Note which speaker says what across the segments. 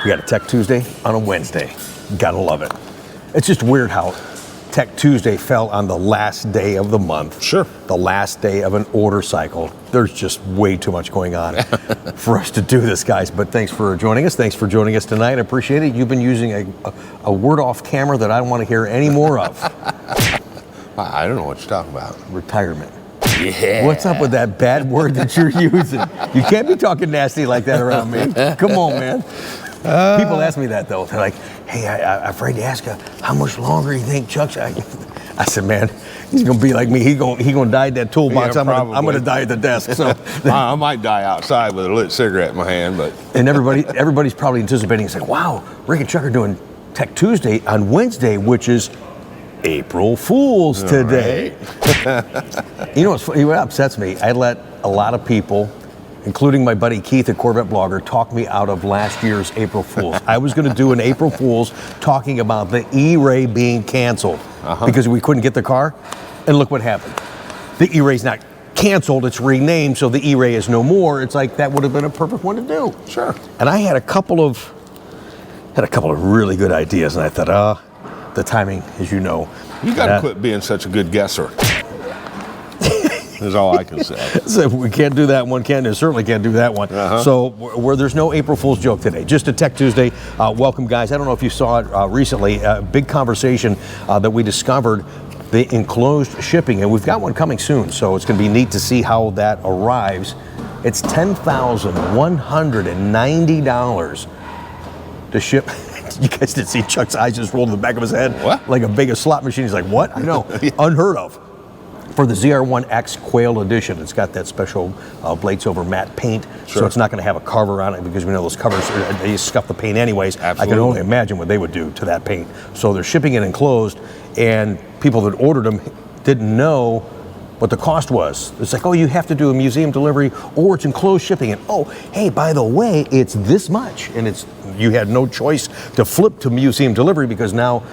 Speaker 1: We got a Tech Tuesday on a Wednesday. Gotta love it. It's just weird how Tech Tuesday fell on the last day of the month.
Speaker 2: Sure.
Speaker 1: The last day of an order cycle. There's just way too much going on for us to do this, guys. But thanks for joining us. Thanks for joining us tonight. I appreciate it. You've been using a word off camera that I don't want to hear any more of.
Speaker 2: I don't know what you're talking about.
Speaker 1: Retirement.
Speaker 2: Yeah.
Speaker 1: What's up with that bad word that you're using? You can't be talking nasty like that around me. Come on, man. People ask me that, though. They're like, hey, I'm afraid to ask you, how much longer you think Chuck's... I said, man, he's going to be like me. He's gonna die at that toolbox.
Speaker 2: Yeah,
Speaker 1: I'm going to die at the desk. So
Speaker 2: I might die outside with a lit cigarette in my hand, but...
Speaker 1: And everybody's probably anticipating. It's like, wow, Rick and Chuck are doing Tech Tuesday on Wednesday, which is April Fool's today. Right. You know what upsets me? I let a lot of people, including my buddy Keith, a Corvette blogger, talk me out of last year's April Fool's. I was going to do an April Fool's talking about the E-Ray being canceled because we couldn't get the car. And look what happened. The E-Ray's not canceled, it's renamed, so the E-Ray is no more. It's like that would have been a perfect one to do.
Speaker 2: Sure.
Speaker 1: And I had a couple of really good ideas, and I thought, the timing, as you know.
Speaker 2: You got to quit being such a good guesser. Is all I can say.
Speaker 1: So we can't do that one, certainly can't do that one. So where there's no April Fool's joke today, just a Tech Tuesday. Welcome, guys. I don't know if you saw it recently, a big conversation that we discovered, the enclosed shipping, and we've got one coming soon, so it's going to be neat to see how that arrives. It's $10,190 to ship. You guys didn't see Chuck's eyes just rolled in the back of his head?
Speaker 2: What?
Speaker 1: Like a big slot machine. He's like, what? I know. Unheard of. For the ZR1X Quail Edition, it's got that special blades over matte paint, so it's not going to have a cover on it because we know those covers, they scuff the paint anyways.
Speaker 2: Absolutely.
Speaker 1: I can only imagine what they would do to that paint. So they're shipping it enclosed, and people that ordered them didn't know what the cost was. It's like, oh, you have to do a museum delivery or it's enclosed shipping. And oh, hey, by the way, it's this much. And you had no choice to flip to museum delivery because now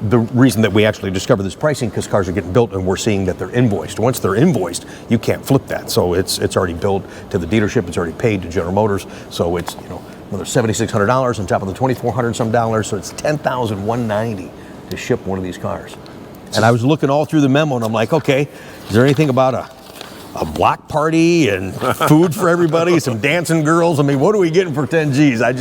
Speaker 1: the reason that we actually discovered this pricing because cars are getting built and we're seeing that they're invoiced. Once they're invoiced, you can't flip that. So it's already billed to the dealership. It's already paid to General Motors. So it's, another $7,600 on top of the $2,400 some dollars. So it's $10,190 to ship one of these cars. And I was looking all through the memo, and I'm like, okay, is there anything about a block party and food for everybody, some dancing girls? I mean, what are we getting for 10 G's? I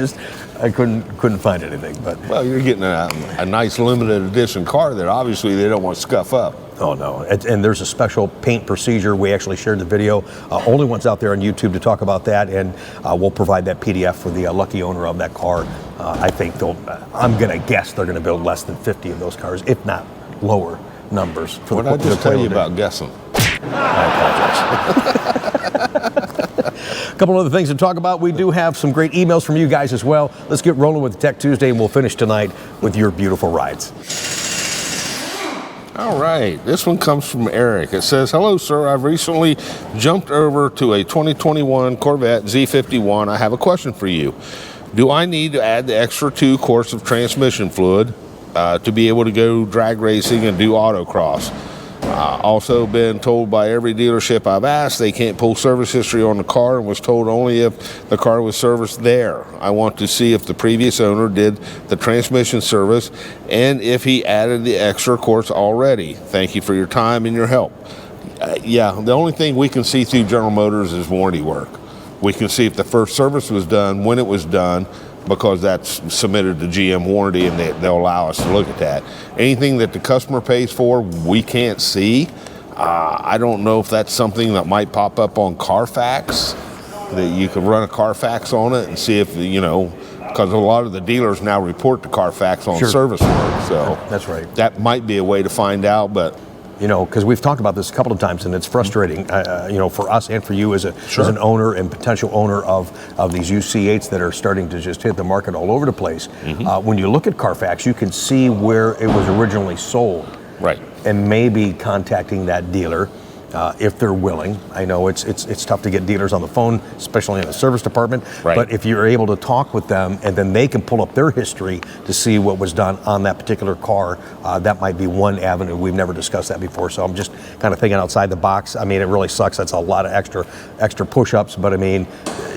Speaker 1: couldn't find anything. But
Speaker 2: well, you're getting a nice limited edition car that obviously they don't want to scuff up.
Speaker 1: Oh, no. And there's a special paint procedure. We actually shared the video. Only one's out there on YouTube to talk about that, and we'll provide that PDF for the lucky owner of that car. I think I'm going to guess they're going to build less than 50 of those cars, if not lower numbers. For
Speaker 2: what did I just tell you about guessing?
Speaker 1: I apologize. A couple other things to talk about. We do have some great emails from you guys as well. Let's get rolling with Tech Tuesday, and we'll finish tonight with your beautiful rides.
Speaker 2: All right, this one comes from Eric. It says, hello, sir. I've recently jumped over to a 2021 Corvette Z51. I have a question for you. Do I need to add the extra 2 quarts of transmission fluid to be able to go drag racing and do autocross? Also been told by every dealership I've asked they can't pull service history on the car and was told only if the car was serviced there. I want to see if the previous owner did the transmission service and if he added the extra quarts already. Thank you for your time and your help. Yeah, the only thing we can see through General Motors is warranty work. We can see if the first service was done, when it was done, because that's submitted to GM warranty and they'll allow us to look at that. Anything that the customer pays for, we can't see. I don't know if that's something that might pop up on Carfax, that you could run a Carfax on it and see if, because a lot of the dealers now report to Carfax on service work. So
Speaker 1: that's right.
Speaker 2: That might be a way to find out, but
Speaker 1: because we've talked about this a couple of times, and it's frustrating, for us and for you as an owner and potential owner of these used C8s that are starting to just hit the market all over the place. When you look at Carfax, you can see where it was originally sold.
Speaker 2: Right.
Speaker 1: And maybe contacting that dealer if they're willing. I know it's tough to get dealers on the phone, especially in the service department.
Speaker 2: Right.
Speaker 1: But if you're able to talk with them and then they can pull up their history to see what was done on that particular car, that might be one avenue. We've never discussed that before, so I'm just kind of thinking outside the box. I mean, it really sucks. That's a lot of extra push-ups, but I mean,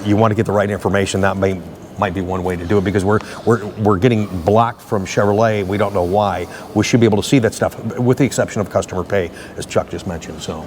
Speaker 1: you want to get the right information. That may might be one way to do it, because we're getting blocked from Chevrolet. We don't know why. We should be able to see that stuff, with the exception of customer pay, as Chuck just mentioned. So.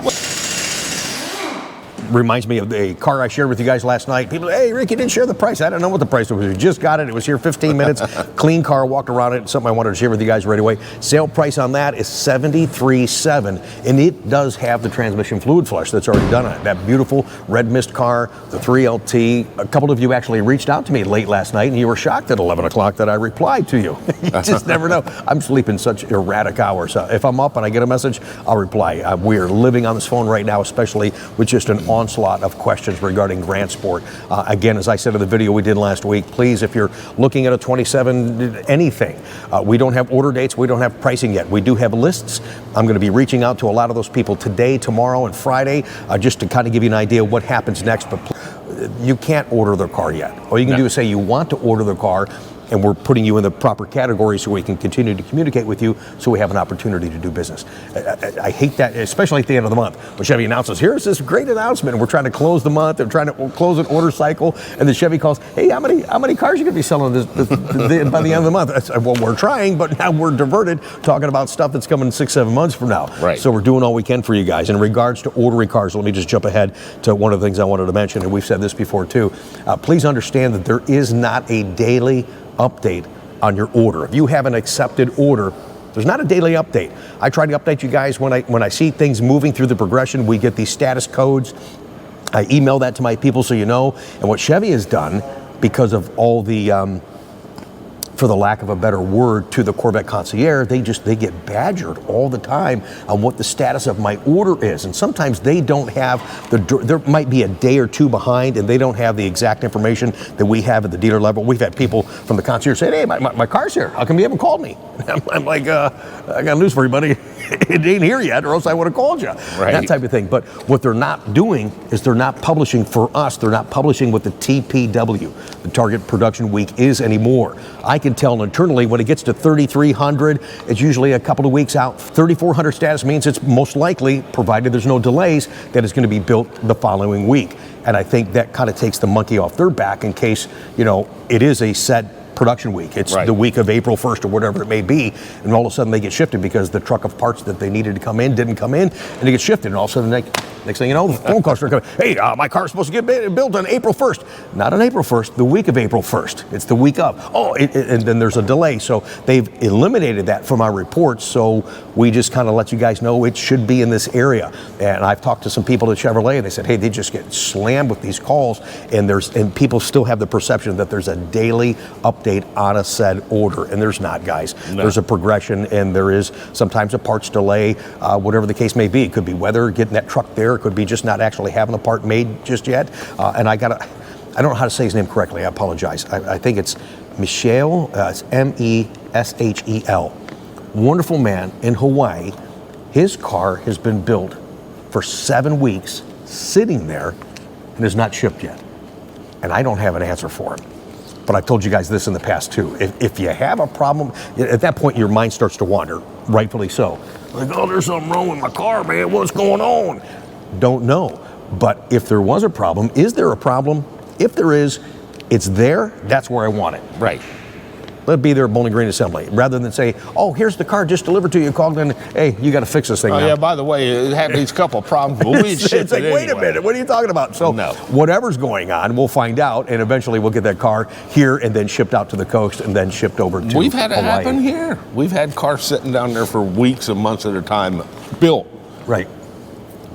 Speaker 1: Reminds me of the car I shared with you guys last night. People, hey, Rick, you didn't share the price. I don't know what the price was. We just got it. It was here 15 minutes. Clean car, walked around it. Something I wanted to share with you guys right away. Sale price on that is $73,700, and it does have the transmission fluid flush that's already done on it. That beautiful red mist car, the 3LT. A couple of you actually reached out to me late last night, and you were shocked at 11 o'clock that I replied to you. You just never know. I'm sleeping such erratic hours. If I'm up and I get a message, I'll reply. We are living on this phone right now, especially with just an onslaught of questions regarding Grand Sport. Again, as I said in the video we did last week, please, if you're looking at a 27 anything, we don't have order dates, we don't have pricing yet. We do have lists. I'm going to be reaching out to a lot of those people today, tomorrow, and Friday, just to kind of give you an idea of what happens next. But you can't order their car yet. All you can do is say you want to order the car, and we're putting you in the proper category so we can continue to communicate with you, so we have an opportunity to do business. I hate that, especially at the end of the month, when Chevy announces, here's this great announcement, and we're trying to close the month, they're trying to close an order cycle, and the Chevy calls, hey, how many cars are you going to be selling by the end of the month? I said, well, we're trying, but now we're diverted talking about stuff that's coming 6-7 months from now.
Speaker 2: Right.
Speaker 1: So we're doing all we can for you guys. In regards to ordering cars, let me just jump ahead to one of the things I wanted to mention, and we've said this before too. Please understand that there is not a daily update on your order. If you have an accepted order, there's not a daily update. I try to update you guys when I see things moving through the progression. We get these status codes. I email that to my people so you know. And what Chevy has done, because of all the for the lack of a better word, to the Corvette concierge, they get badgered all the time on what the status of my order is. And sometimes they don't have there might be a day or two behind, and they don't have the exact information that we have at the dealer level. We've had people from the concierge say, hey, my car's here. How come you haven't called me? I'm like, I got news for you, buddy. It ain't here yet, or else I would have called you.
Speaker 2: Right.
Speaker 1: That type of thing. But what they're not doing is they're not publishing for us. They're not publishing what the TPW, the Target Production Week, is anymore. I can tell internally when it gets to 3,300, it's usually a couple of weeks out. 3,400 status means it's most likely, provided there's no delays, that it's going to be built the following week. And I think that kind of takes the monkey off their back in case, it is a set production week. It's
Speaker 2: right.
Speaker 1: The week of April 1st or whatever it may be, and all of a sudden they get shifted because the truck of parts that they needed to come in didn't come in, and they get shifted, and all of a sudden next thing you know, the phone calls start coming. Hey, my car's supposed to get built on April 1st. Not on April 1st, the week of April 1st. It's the week of. And then there's a delay. So they've eliminated that from our reports, so we just kind of let you guys know it should be in this area. And I've talked to some people at Chevrolet, and they said, hey, they just get slammed with these calls, and people still have the perception that there's a daily update on a said order, and there's not, guys. No. There's a progression, and there is sometimes a parts delay, whatever the case may be. It could be weather, getting that truck there. It could be just not actually having the part made just yet. And I don't know how to say his name correctly. I apologize. I think it's Michelle. It's Meshel. Wonderful man in Hawaii. His car has been built for 7 weeks, sitting there, and is not shipped yet. And I don't have an answer for him. But I've told you guys this in the past too. If you have a problem, at that point your mind starts to wander, rightfully so. Like, oh, there's something wrong with my car, man. What's going on? Don't know. But if there was a problem, is there a problem? If there is, it's there. That's where I want it.
Speaker 2: Right.
Speaker 1: Let it be there at Bowling Green Assembly, rather than say, oh, here's the car just delivered to you, Coughlin. Hey, you got to fix this thing now.
Speaker 2: Yeah, by the way, it had these couple of problems, but we'd ship
Speaker 1: it's like,
Speaker 2: it
Speaker 1: wait a minute, what are you talking about? So
Speaker 2: no.
Speaker 1: Whatever's going on, we'll find out, and eventually we'll get that car here and then shipped out to the coast and then shipped over to
Speaker 2: We've had it
Speaker 1: Hawaii.
Speaker 2: happen here. We've had cars sitting down there for weeks and months at a time built.
Speaker 1: Right.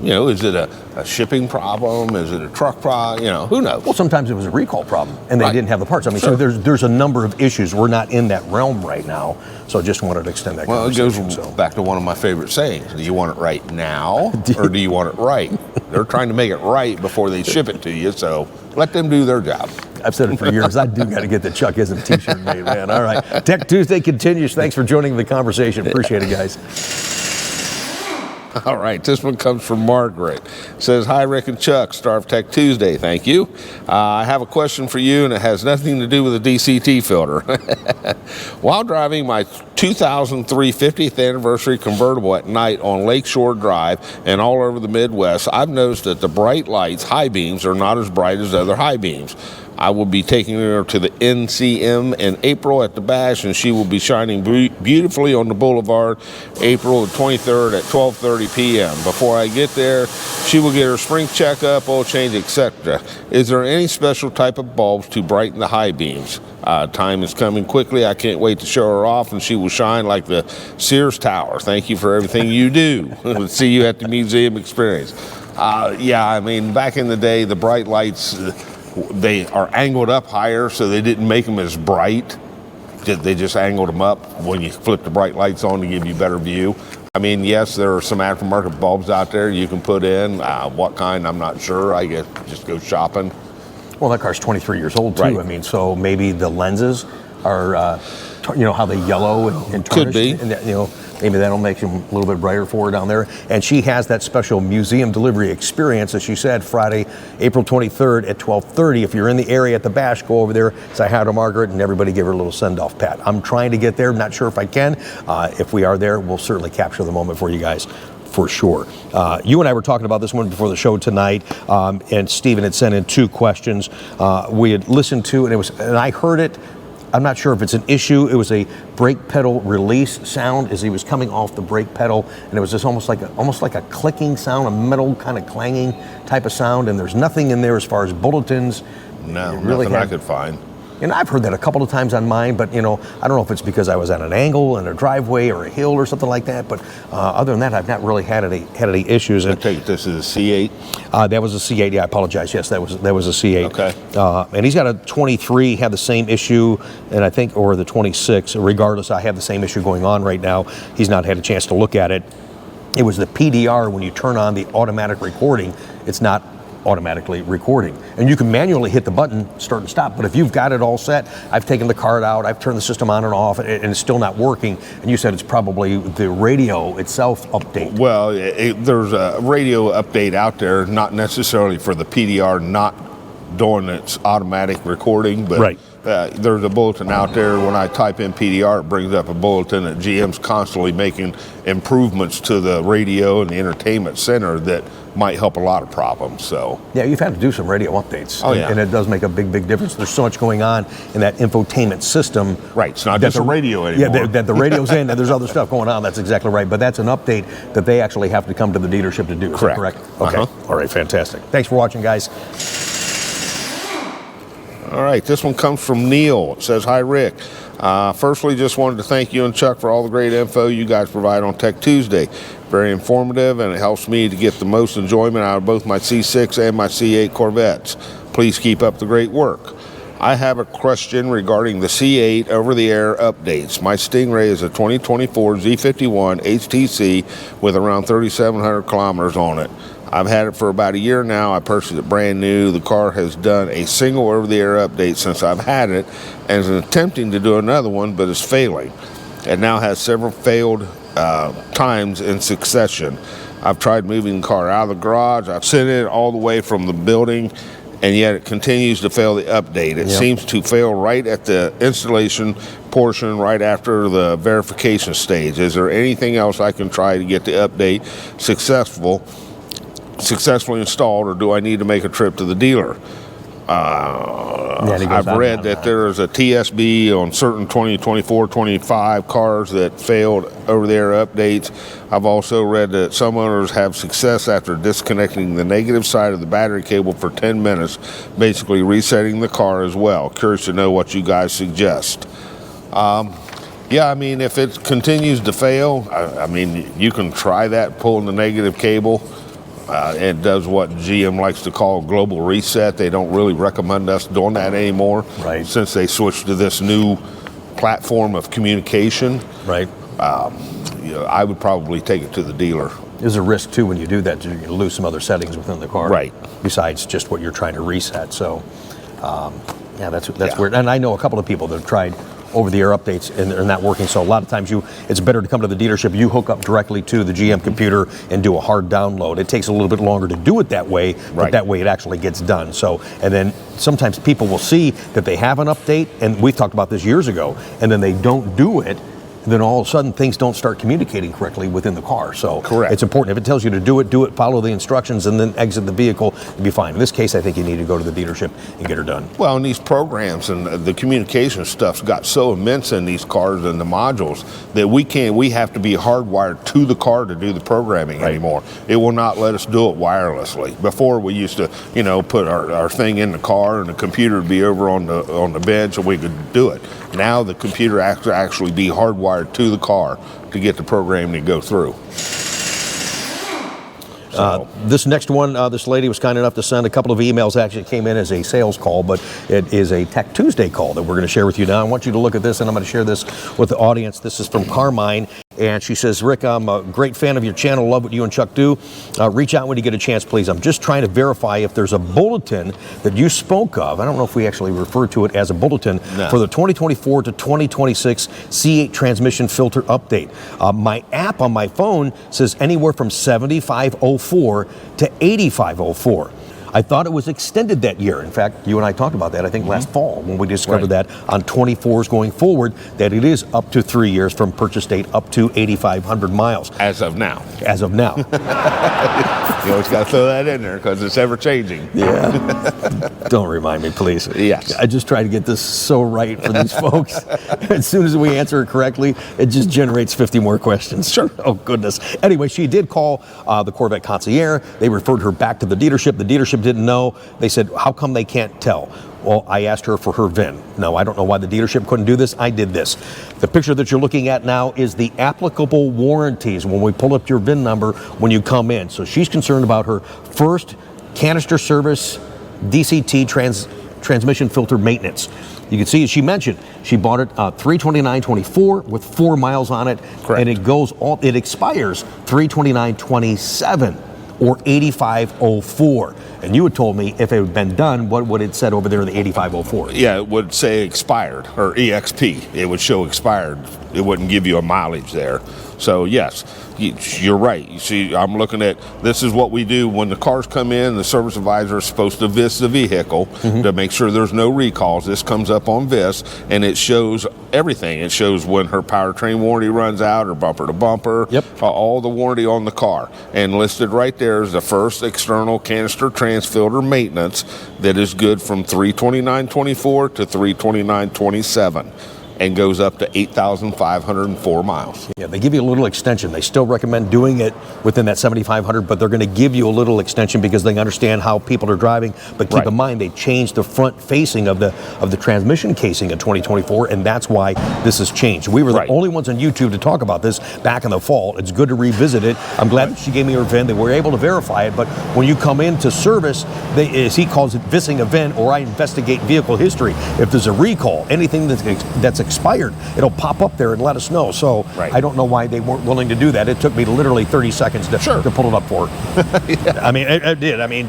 Speaker 2: Is it a shipping problem? Is it a truck problem? Who knows?
Speaker 1: Well, sometimes it was a recall problem, and they
Speaker 2: Right.
Speaker 1: didn't have the parts. I mean,
Speaker 2: Sure.
Speaker 1: so there's a number of issues. We're not in that realm right now, so just wanted to extend that
Speaker 2: Well, it
Speaker 1: conversation.
Speaker 2: goes back to one of my favorite sayings. Do you want it right now, or do you want it right? They're trying to make it right before they ship it to you, so let them do their job.
Speaker 1: I've said it for years. I do got to get the Chuck Isn't t-shirt made, man. All right. Tech Tuesday continues. Thanks for joining the conversation. Appreciate it, guys.
Speaker 2: All right, this one comes from Margaret. It says, hi, Rick and Chuck, Star of Tech Tuesday, thank you. I have a question for you, and it has nothing to do with the DCT filter. While driving my 2003 50th anniversary convertible at night on Lakeshore Drive and all over the Midwest, I've noticed that the bright lights, high beams, are not as bright as other high beams. I will be taking her to the NCM in April at the Bash, and she will be shining beautifully on the boulevard April the 23rd at 12:30 p.m. Before I get there, she will get her spring checkup, oil change, etc. Is there any special type of bulbs to brighten the high beams? Time is coming quickly. I can't wait to show her off, and she will shine like the Sears Tower. Thank you for everything you do. See you at the museum experience. Yeah, I mean, back in the day, the bright lights, they are angled up higher, so they didn't make them as bright. They just angled them up when you flip the bright lights on to give you better view. I mean, yes, there are some aftermarket bulbs out there you can put in. What kind, I'm not sure. I guess just go shopping.
Speaker 1: Well, that car's 23 years old, too.
Speaker 2: Right.
Speaker 1: I mean, so maybe the lenses are, how they yellow and tarnished.
Speaker 2: Could be.
Speaker 1: And that, maybe that'll make them a little bit brighter for her down there. And she has that special museum delivery experience, as she said, Friday, April 23rd at 12:30. If you're in the area at the Bash, go over there, say hi to Margaret, and everybody give her a little send-off pat. I'm trying to get there. Not sure if I can. If we are there, we'll certainly capture the moment for you guys, for sure. You and I were talking about this one before the show tonight, and Stephen had sent in 2 questions. We had listened to, and I heard it. I'm not sure if it's an issue. It was a brake pedal release sound as he was coming off the brake pedal, and it was just almost like a clicking sound, a metal kind of clanging type of sound. And there's nothing in there as far as bulletins.
Speaker 2: No, nothing I could find.
Speaker 1: And I've heard that a couple of times on mine, but I don't know if it's because I was at an angle in a driveway or a hill or something like that. But other than that, I've not really had any issues.
Speaker 2: I take this is a C8.
Speaker 1: That was a C8. Yeah, I apologize. Yes, that was a C8.
Speaker 2: Okay.
Speaker 1: And he's got a 23. Had the same issue, and I think, or the 26. Regardless, I have the same issue going on right now. He's not had a chance to look at it. It was the PDR when you turn on the automatic recording. It's not automatically recording, and you can manually hit the button start and stop, but if you've got it all set, I've taken the card out, I've turned the system on and off, and it's still not working, and you said it's probably the radio itself update. Well,
Speaker 2: there's a radio update out there, not necessarily for the PDR not doing its automatic recording, but
Speaker 1: right.
Speaker 2: There's a bulletin out there. When I type in PDR, it brings up a bulletin that GM's constantly making improvements to the radio and the entertainment center that might help a lot of problems. So
Speaker 1: yeah, you've had to do some radio updates.
Speaker 2: Oh, yeah.
Speaker 1: And it does make a big difference. There's so much going on in that infotainment system.
Speaker 2: Right, it's not just the radio anymore.
Speaker 1: Yeah, that the radio's in, and there's other stuff going on. That's exactly right. But that's an update that they actually have to come to the dealership to do. Is that correct? Okay. All right, fantastic. Thanks for watching, guys.
Speaker 2: All right, this one comes from Neil. It says, hi, Rick. Firstly, just wanted to thank you and Chuck for all the great info you guys provide on Tech Tuesday. Very informative, and it helps me to get the most enjoyment out of both my C6 and my C8 Corvettes. Please keep up the great work. I have a question regarding the C8 over-the-air updates. My Stingray is a 2024 Z51 HTC with around 3,700 kilometers on it. I've had it for about a year now. I purchased it brand new. The car has done a single over-the-air update since I've had it and is attempting to do another one, but is failing. It now has several failed times in succession. I've tried moving the car out of the garage. I've sent it all the way from the building, and yet it continues to fail the update. It seems to fail right at the installation portion, right after the verification stage. Is there anything else I can try to get the update successfully installed, or do I need to make a trip to the dealer? I've read that there is a TSB on certain 2024, 25 cars that failed over-the-air updates. I've also read that some owners have success after disconnecting the negative side of the battery cable for 10 minutes, basically resetting the car as well. Curious to know what you guys suggest. Yeah, I mean, if it continues to fail, I mean, you can try that, pulling the negative cable. It does what GM likes to call global reset. They don't really recommend us doing that anymore,
Speaker 1: right,
Speaker 2: since they switched to this new platform of communication.
Speaker 1: Right.
Speaker 2: I would probably take it to the dealer.
Speaker 1: There's a risk, too, when you do that, you lose some other settings within the car.
Speaker 2: Right.
Speaker 1: Besides just what you're trying to reset. So, yeah, that's weird. And I know a couple of people that have tried over-the-air updates and they're not working. So a lot of times it's better to come to the dealership. You hook up directly to the GM computer and do a hard download. It takes a little bit longer to do it that way, but that way it actually gets done. So, and then sometimes people will see that they have an update, and we've talked about this years ago, and then they don't do it, then all of a sudden things don't start communicating correctly within the car. So
Speaker 2: Correct.
Speaker 1: it's important. If it tells you to do it, follow the instructions, and then exit the vehicle, you'll be fine. In this case, I think you need to go to the dealership and get her done.
Speaker 2: Well, and these programs and the communication stuff's got so immense in these cars and the modules that we have to be hardwired to the car to do the programming anymore. It will not let us do it wirelessly. Before we used to, put our thing in the car and the computer would be over on the bench and we could do it. Now the computer has to actually be hardwired to the car to get the programming to go through.
Speaker 1: This next one, this lady was kind enough to send a couple of emails. Actually, it came in as a sales call, but it is a Tech Tuesday call that we're going to share with you now. I want you to look at this, and I'm going to share this with the audience. This is from Carmine, and she says, Rick, I'm a great fan of your channel. Love what you and Chuck do. Reach out when you get a chance, please. I'm just trying to verify if there's a bulletin that you spoke of. I don't know if we actually refer to it as a bulletin for the 2024 to 2026 C8 transmission filter update. My app on my phone says anywhere from 7504 to 8504. I thought it was extended that year. In fact, you and I talked about that, I think, last fall when we discovered that on 24s going forward, that it is up to 3 years from purchase date up to 8,500 miles.
Speaker 2: As of now.
Speaker 1: As of now.
Speaker 2: You always got to throw that in there because it's ever changing.
Speaker 1: Yeah. Don't remind me, please.
Speaker 2: Yes.
Speaker 1: I just try to get this so right for these folks. As soon as we answer it correctly, it just generates 50 more questions.
Speaker 2: Sure.
Speaker 1: Oh, goodness. Anyway, she did call the Corvette concierge. They referred her back to the dealership. The dealership didn't know. They said, how come they can't tell? Well, I asked her for her VIN. No, I don't know why the dealership couldn't do this. I did this. The picture that you're looking at now is the applicable warranties when we pull up your VIN number when you come in. So she's concerned about her first canister service DCT transmission filter maintenance. You can see, as she mentioned, she bought it 329.24 with 4 miles on it.
Speaker 2: Correct.
Speaker 1: And it expires 329.27 or 8504. And you had told me if it had been done, what would it said over there in the 8504?
Speaker 2: Yeah, it would say expired, or EXP. It would show expired. It wouldn't give you a mileage there. So yes, you're right. You see, I'm looking at, this is what we do when the cars come in. The service advisor is supposed to VIS the vehicle to make sure there's no recalls. This comes up on VIS, and it shows everything. It shows when her powertrain warranty runs out, or bumper to bumper, all the warranty on the car. And listed right there is the first external canister transfilter maintenance that is good from 329.24 to 329.27. and goes up to 8,504 miles.
Speaker 1: Yeah, they give you a little extension. They still recommend doing it within that 7,500, but they're going to give you a little extension because they understand how people are driving. But keep in mind, they changed the front facing of the transmission casing in 2024, and that's why this has changed. We were the only ones on YouTube to talk about this back in the fall. It's good to revisit it. I'm glad that she gave me her VIN. They were able to verify it, but when you come into service, as he calls it, VISing a VIN, or I investigate vehicle history. If there's a recall, anything that's expired, it'll pop up there and let us know. So I don't know why they weren't willing to do that. It took me literally 30 seconds to pull it up for her. I mean, it did. I mean,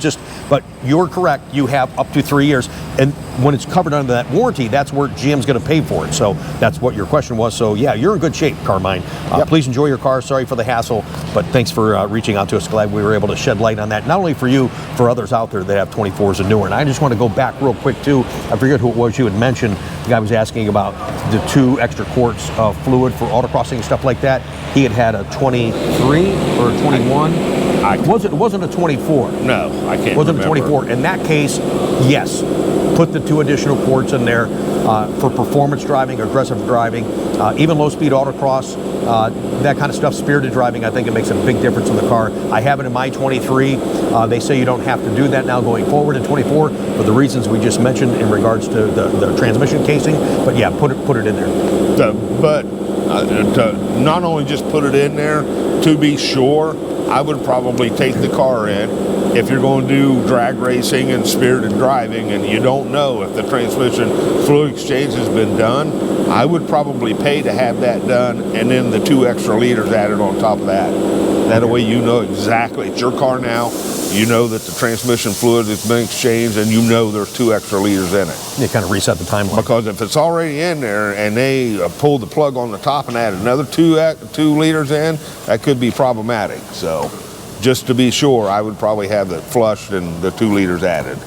Speaker 1: but you're correct. You have up to 3 years. And when it's covered under that warranty, that's where GM's going to pay for it. So that's what your question was. So yeah, you're in good shape, Carmine. Please enjoy your car. Sorry for the hassle, but thanks for reaching out to us. Glad we were able to shed light on that. Not only for you, for others out there that have 24s and newer. And I just want to go back real quick too. I forget who it was you had mentioned. The guy was asking about the 2 extra quarts of fluid for autocrossing and stuff like that. He had a 23 or a 21. It wasn't a 24.
Speaker 2: No, I can't.
Speaker 1: It wasn't a 24. In that case, yes. Put the 2 additional quarts in there for performance driving, aggressive driving, even low-speed autocross, that kind of stuff. Spirited driving, I think it makes a big difference in the car. I have it in my 23. They say you don't have to do that now going forward in 24 for the reasons we just mentioned in regards to the transmission casing. But yeah, put it in there.
Speaker 2: But to not only just put it in there, to be sure, I would probably take the car in. If you're going to do drag racing and spirited driving and you don't know if the transmission fluid exchange has been done, I would probably pay to have that done, and then the 2 extra liters added on top of that. That way you know exactly, it's your car now, you know that the transmission fluid has been exchanged, and you know there's 2 extra liters in it.
Speaker 1: You kind of reset the timeline.
Speaker 2: Because if it's already in there and they pull the plug on the top and add another 2 liters in, that could be problematic. So just to be sure, I would probably have it flushed and the 2 liters added.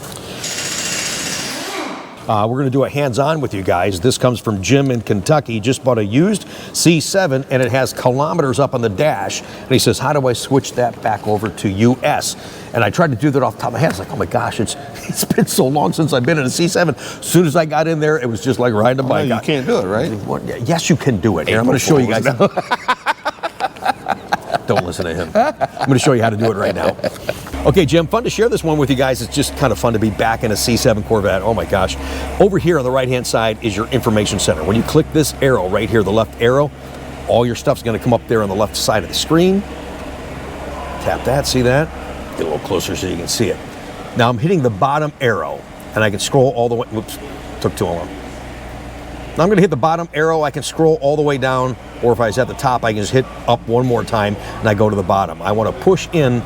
Speaker 1: We're going to do a hands-on with you guys. This comes from Jim in Kentucky. He just bought a used C7, and it has kilometers up on the dash. And he says, how do I switch that back over to US? And I tried to do that off the top of my head. I was like, oh my gosh, it's been so long since I've been in a C7. As soon as I got in there, it was just like riding a bike.
Speaker 2: You can't do it, right?
Speaker 1: Yes, you can do it. Here, I'm going to show you guys. Don't listen to him. I'm going to show you how to do it right now. Okay, Jim, fun to share this one with you guys. It's just kind of fun to be back in a C7 Corvette. Oh my gosh. Over here on the right-hand side is your information center. When you click this arrow right here, the left arrow, all your stuff's going to come up there on the left side of the screen. Tap that, see that? Get a little closer so you can see it. Now I'm hitting the bottom arrow, and I can scroll all the way. Whoops, took too long. Now I'm going to hit the bottom arrow. I can scroll all the way down, or if I was at the top, I can just hit up one more time, and I go to the bottom. I want to push in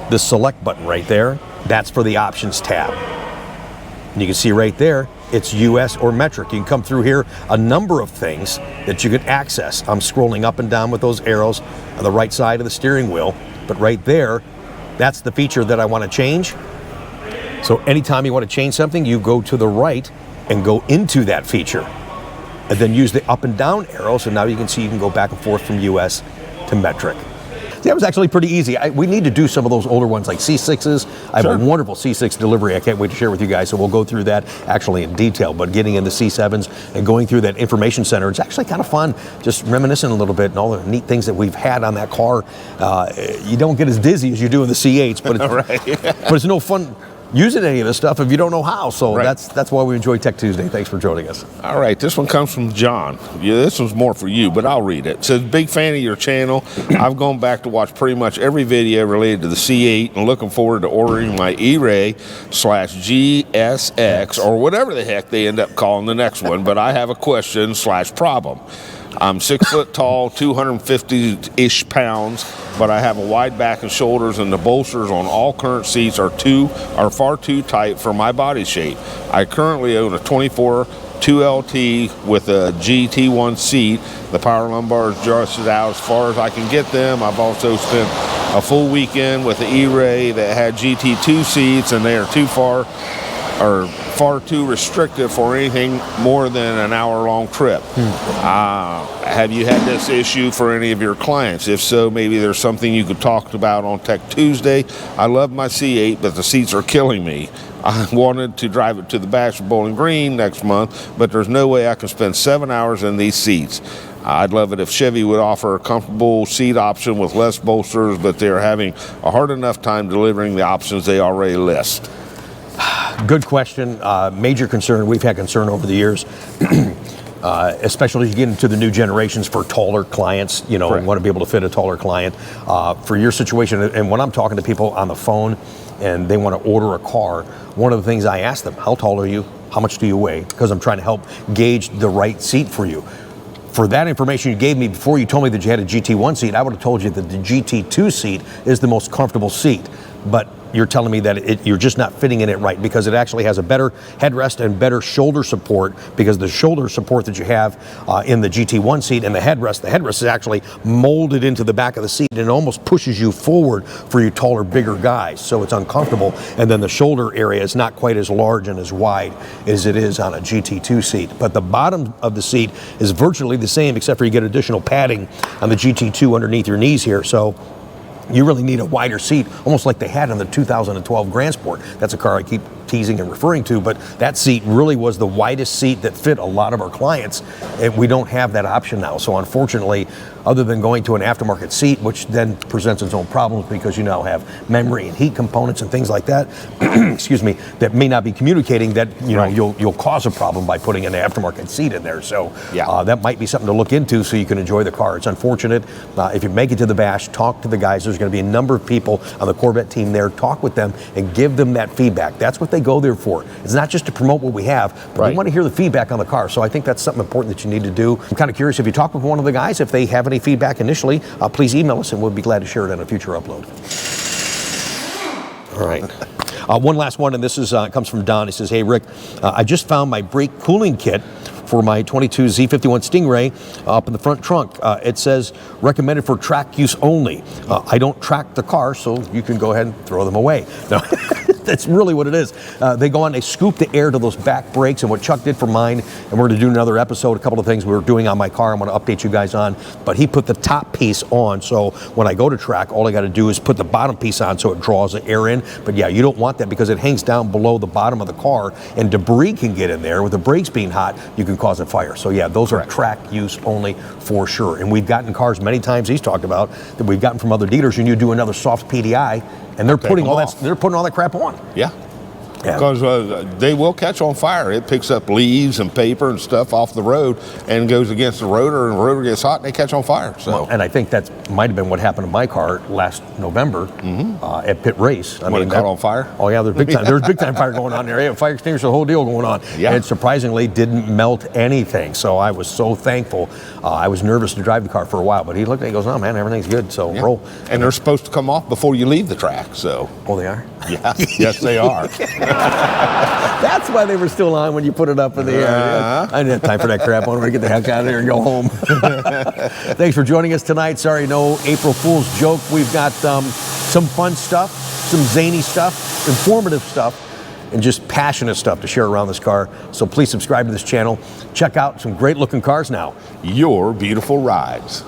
Speaker 1: the select button right there. That's for the options tab. And you can see right there, it's US or metric. You can come through here, a number of things that you can access. I'm scrolling up and down with those arrows on the right side of the steering wheel, but right there, that's the feature that I want to change. So anytime you want to change something, you go to the right and go into that feature, and then use the up and down arrows. So now you can see you can go back and forth from US to metric. That was actually pretty easy. We need to do some of those older ones like C6s. I have a wonderful C6 delivery I can't wait to share with you guys, so we'll go through that actually in detail. But getting into C7s and going through that information center, it's actually kind of fun, just reminiscing a little bit and all the neat things that we've had on that car. You don't get as dizzy as you do in the C8s, but it's, but it's no fun using any of this stuff if you don't know how. So that's why we enjoy Tech Tuesday. Thanks for joining us.
Speaker 2: All right, this one comes from John. Yeah, this one's more for you, but I'll read it. It says, big fan of your channel. I've gone back to watch pretty much every video related to the C8 and looking forward to ordering my E-Ray/GSX or whatever the heck they end up calling the next one, but I have a question/problem. I'm 6 foot tall, 250-ish pounds, but I have a wide back and shoulders, and the bolsters on all current seats are far too tight for my body shape. I currently own a 24 2LT with a GT1 seat. The power lumbar is adjusted out as far as I can get them. I've also spent a full weekend with the E-Ray that had GT2 seats, and they are far too restrictive for anything more than an hour-long trip. Have you had this issue for any of your clients? If so, maybe there's something you could talk about on Tech Tuesday. I love my C8, but the seats are killing me. I wanted to drive it to the Bash of Bowling Green next month, but there's no way I can spend 7 hours in these seats. I'd love it if Chevy would offer a comfortable seat option with less bolsters, but they're having a hard enough time delivering the options they already list.
Speaker 1: Good question. Major concern. We've had concern over the years, especially as you get into the new generations for taller clients, you know, want to be able to fit a taller client. For your situation, and when I'm talking to people on the phone and they want to order a car, one of the things I ask them, how tall are you? How much do you weigh? Because I'm trying to help gauge the right seat for you. For that information you gave me before you told me that you had a GT1 seat, I would have told you that the GT2 seat is the most comfortable seat. But you're telling me that you're just not fitting in it right, because it actually has a better headrest and better shoulder support, because the shoulder support that you have in the GT1 seat and the headrest is actually molded into the back of the seat, and it almost pushes you forward for you taller, bigger guys, so it's uncomfortable. And then the shoulder area is not quite as large and as wide as it is on a GT2 seat. But the bottom of the seat is virtually the same, except for you get additional padding on the GT2 underneath your knees here. So you really need a wider seat, almost like they had in the 2012 Grand Sport. That's a car I keep teasing and referring to, but that seat really was the widest seat that fit a lot of our clients, and we don't have that option now. So unfortunately, other than going to an aftermarket seat, which then presents its own problems because you now have memory and heat components and things like that, excuse me, that may not be communicating, that know you'll cause a problem by putting an aftermarket seat in there. So that might be something to look into so you can enjoy the car. It's unfortunate. If you make it to the bash, talk to the guys. There's going to be a number of people on the Corvette team there. Talk with them and give them that feedback. That's what they go there for. It's not just to promote what we have, but we want to hear the feedback on the car. So I think that's something important that you need to do. I'm kind of curious, if you talk with one of the guys, if they have any feedback initially, please email us and we'll be glad to share it on a future upload. All right. One last one, and this is comes from Don. He says, hey, Rick, I just found my brake cooling kit for my 22 Z51 Stingray up in the front trunk. It says recommended for track use only. I don't track the car, so you can go ahead and throw them away. No. That's really what it is. They go on, they scoop the air to those back brakes, and what Chuck did for mine, and we're going to do another episode, a couple of things we were doing on my car I'm going to update you guys on, but he put the top piece on, so when I go to track, all I got to do is put the bottom piece on so it draws the air in. But yeah, you don't want that because it hangs down below the bottom of the car, and debris can get in there. With the brakes being hot, you can cause a fire. So yeah, those are track use only for sure. And we've gotten cars many times he's talked about that we've gotten from other dealers, and you do another soft PDI, and they're putting all that crap on.
Speaker 2: Yeah. Because they will catch on fire. It picks up leaves and paper and stuff off the road and goes against the rotor, and the rotor gets hot and they catch on fire. So,
Speaker 1: well, and I think that might have been what happened to my car last November at Pit Race.
Speaker 2: When it caught on fire?
Speaker 1: Oh yeah, there's big time. There's big time fire going on there. Yeah, fire extinguisher, the whole deal going on.
Speaker 2: Yeah.
Speaker 1: And it surprisingly didn't melt anything. So I was so thankful. I was nervous to drive the car for a while, but he looked at me and goes, "Oh man, everything's good." So roll.
Speaker 2: And they're supposed to come off before you leave the track. So.
Speaker 1: Oh, they are?
Speaker 2: Yeah. Yes, they are.
Speaker 1: That's why they were still on when you put it up in the air. I didn't have time for that crap. I wanted to get the heck out of there and go home. Thanks for joining us tonight. Sorry, no April Fool's joke. We've got some fun stuff, some zany stuff, informative stuff, and just passionate stuff to share around this car. So please subscribe to this channel. Check out some great looking cars now.
Speaker 2: Your beautiful rides.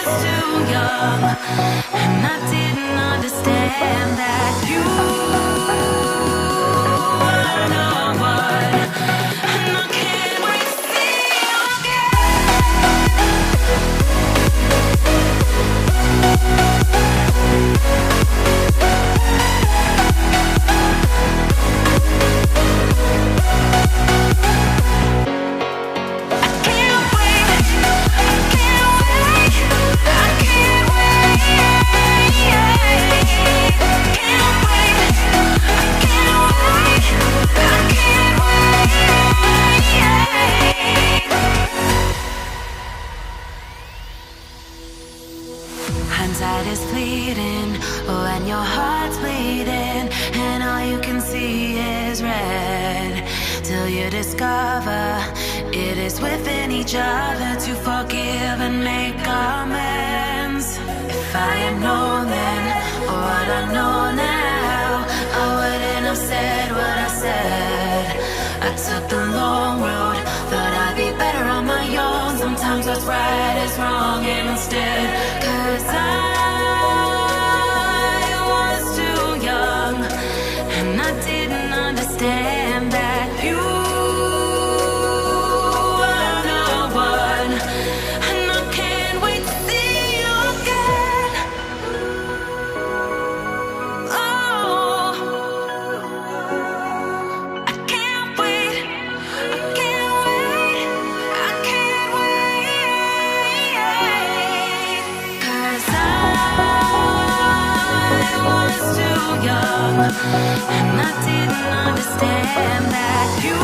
Speaker 3: Too young, and I didn't understand that you were the one, and I can't wait to see you Hindsight is fleeting, oh, and your heart's bleeding, and all you can see is red, till you discover it is within each other to forgive and make amends. If I had known then, or what I know now, I wouldn't have said what I said. I took the long road, thought I'd be better on my own. Sometimes what's right is wrong instead, 'cause I was too young, and I didn't understand that you were the one, and I can't wait to see you again. Oh, I can't wait, I can't wait, I can't wait, 'cause I was too young, and I didn't understand that you